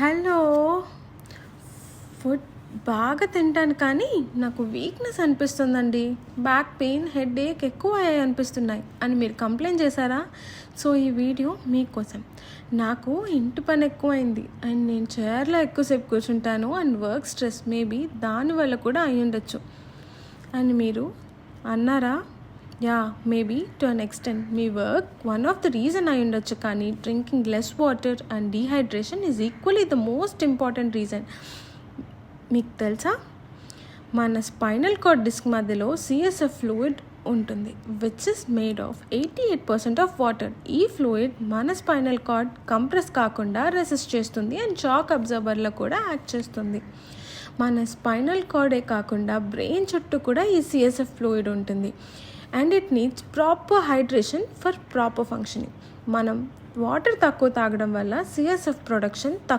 Hello. Food బాగా తింటాను కానీ నాకు వీక్నెస్ అనిపిస్తుందండి. బ్యాక్ పెయిన్, హెడేక్ ఎక్కువ అయ్యాయి అనిపిస్తున్నాయి అని మీరు కంప్లైంట్ చేశారా? సో ఈ వీడియో మీకోసం. నాకు ఇంటి పని ఎక్కువైంది అండ్ నేను చైర్లో ఎక్కువసేపు కూర్చుంటాను అండ్ వర్క్ స్ట్రెస్ మేబీ దానివల్ల కూడా అయి ఉండొచ్చు అని మీరు అన్నారా? Yeah, maybe to an extent me work one of the reason అయి ఉండొచ్చు, కానీ drinking less water and dehydration is equally the most important reason. మీకు తెలుసా, మన స్పైనల్ కార్డ్ డిస్క్ మధ్యలో సిఎస్ఎఫ్ ఫ్లూయిడ్ ఉంటుంది which is made of 88% of water. ఈ fluid మన స్పైనల్ కార్డ్ కంప్రెస్ కాకుండా రెసిస్ట్ చేస్తుంది అండ్ షాక్ అబ్జర్వర్లో కూడా యాక్ట్ చేస్తుంది. మన స్పైనల్ కార్డే కాకుండా బ్రెయిన్ చుట్టూ కూడా ఈ సిఎస్ఎఫ్ ఫ్లూయిడ్ ఉంటుంది and it needs proper hydration for proper functioning. మనం వాటర్ తక్కువ తాగడం వల్ల సిఎస్ఎఫ్ ప్రొడక్షన్